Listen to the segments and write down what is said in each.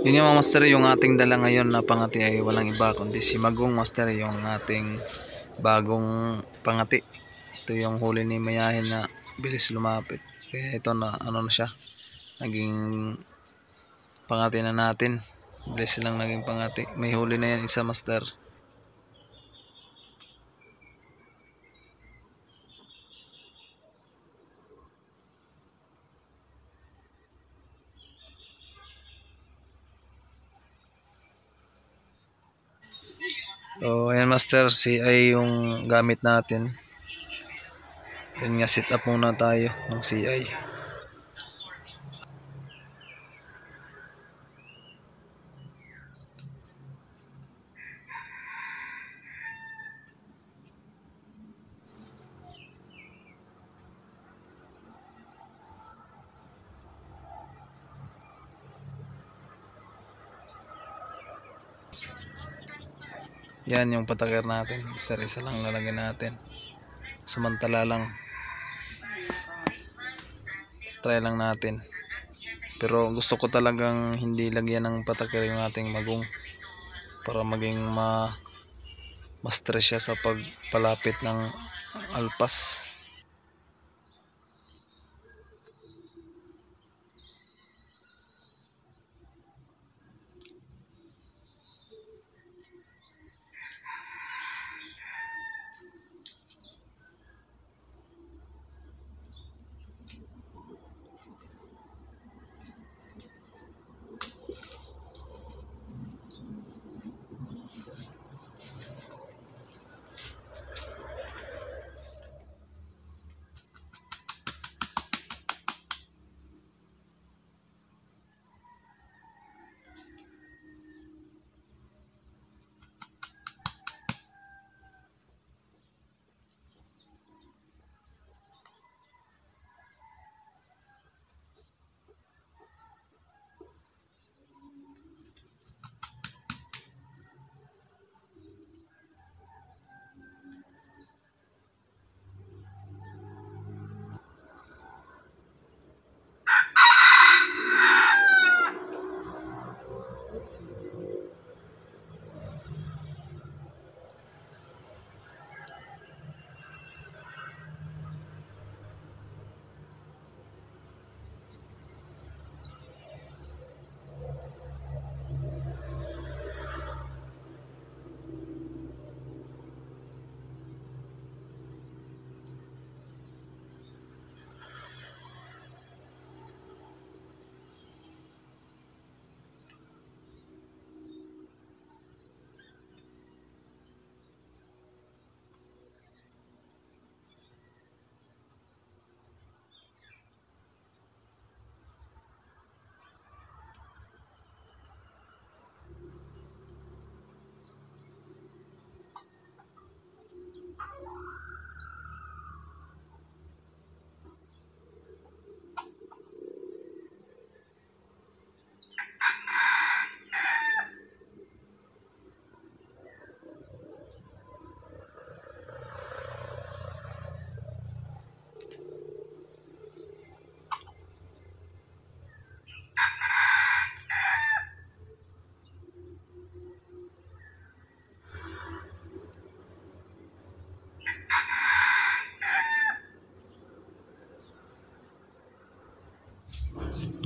Yun yung mga master, yung ating dala ngayon na pangati ay walang iba kundi si Magong master, yung ating bagong pangati. Ito yung huli ni Mayahin na bilis lumapit. Kaya ito na ano na siya, naging pangati na natin. Bilis silang naging pangati. May huli na yan isa master. So ayan master, CI yung gamit natin. Yun nga, set up muna tayo ng CI. Yan yung patakir natin. Isa lang lalagyan natin. Samantala lang. Try lang natin. Pero gusto ko talagang hindi lagyan ng patakir yung ating Magong para maging ma-stress siya sa pagpalapit ng alpas.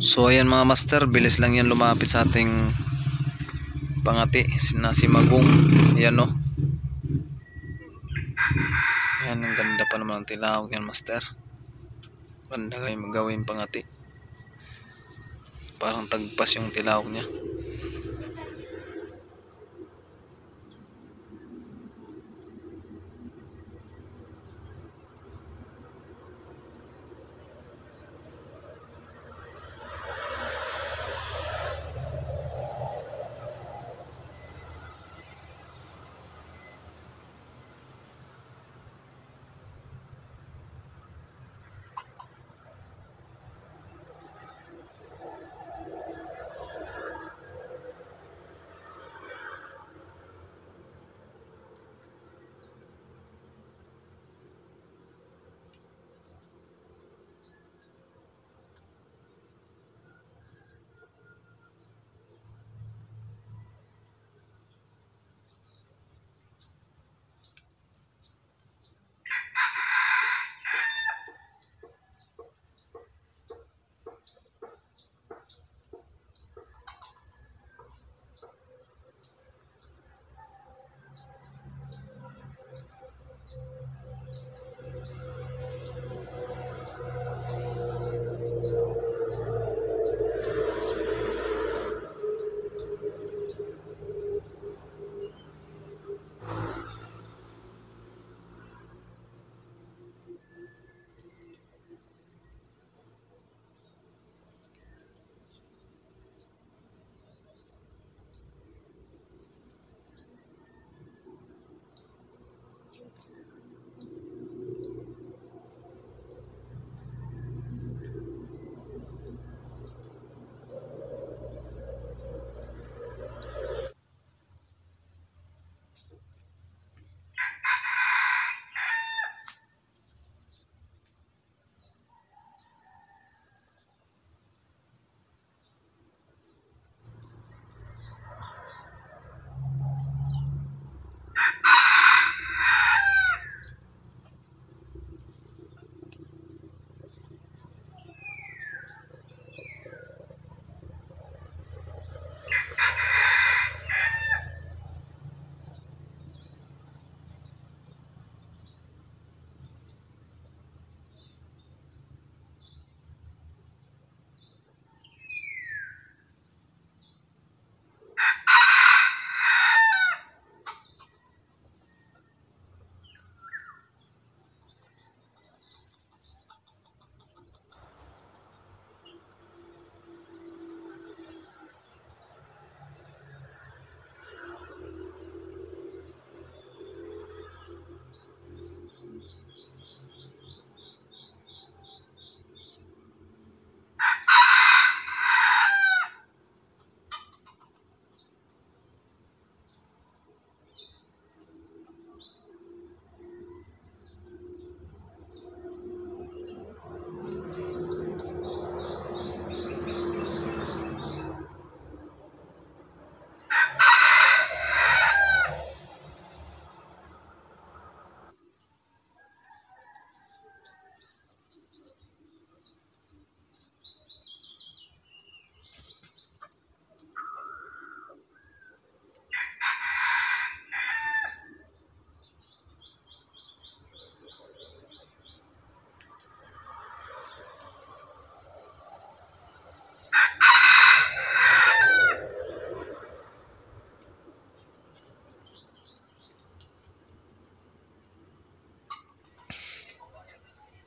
So ayan mga master, bilis lang yan lumapit sa ating pangati na si Magong. Ayan no. Ayan, ang ganda pa naman ang tilawag yan master. Ganda gawin pangati. Parang tagpas yung tilawag niya.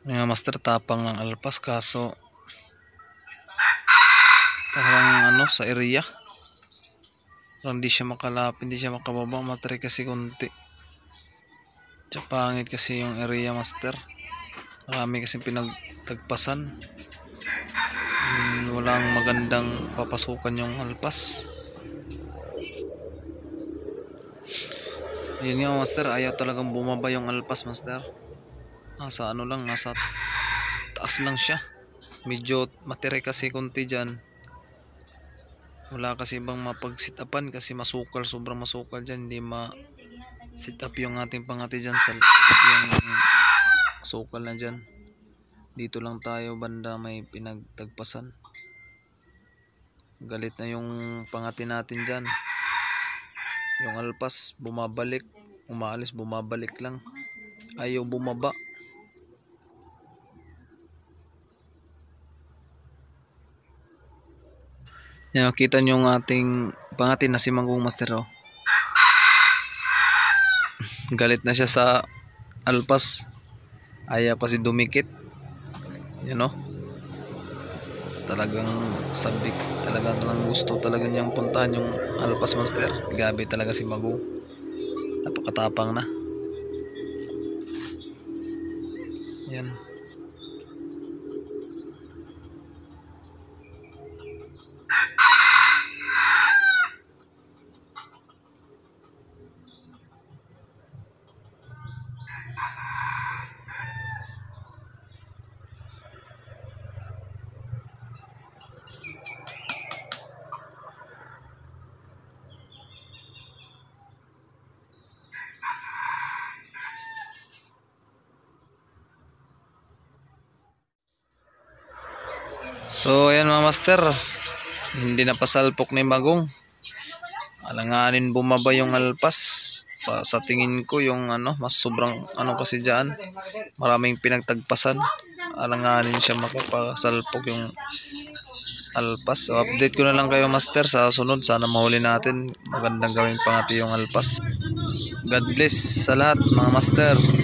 Mga master, tapang ng alpas kaso parang ano sa area. Parang hindi siya makalapit, hindi siya makababa. Matry kasi konti. Tsaka pangit kasi yung area master. Marami kasi pinagtagpasan. Walang magandang papasukan yung alpas. Yun nga master, ayaw talagang bumaba yung alpas master. Nasa ano lang, nasa taas lang siya. Medyo matire kasi konti dyan. Wala kasi bang mapag-sit upan kasi masukal, sobrang masukal dyan. Hindi ma-sit up yung ating pangati dyan sa yung sukal na dyan. Dito lang tayo banda may pinagtagpasan. Galit na yung pangati natin dyan. Yung alpas bumabalik, umaalis, bumabalik lang. Ayaw bumaba. Yan, kita nyo yung ating pangati na si Manggong Master. Oh. Galit na siya sa alpas. Ayaw kasi dumikit. Yan o. Talagang sabik. Talagang gusto talaga niyang puntahan yung alpas master. Gabi talaga si Manggong. Napakatapang na. Yan. So ayan mga master, hindi na pasalpok ni Bagong. Alanganin bumaba yung alpas. Sa tingin ko yung ano, mas sobrang ano kasi dyan, maraming pinagtagpasan. Alanganin siya makapasalpok yung alpas. So update ko na lang kayo master sa sunod. Sana mahuli natin. Magandang gawing pangati yung alpas. God bless sa lahat mga master.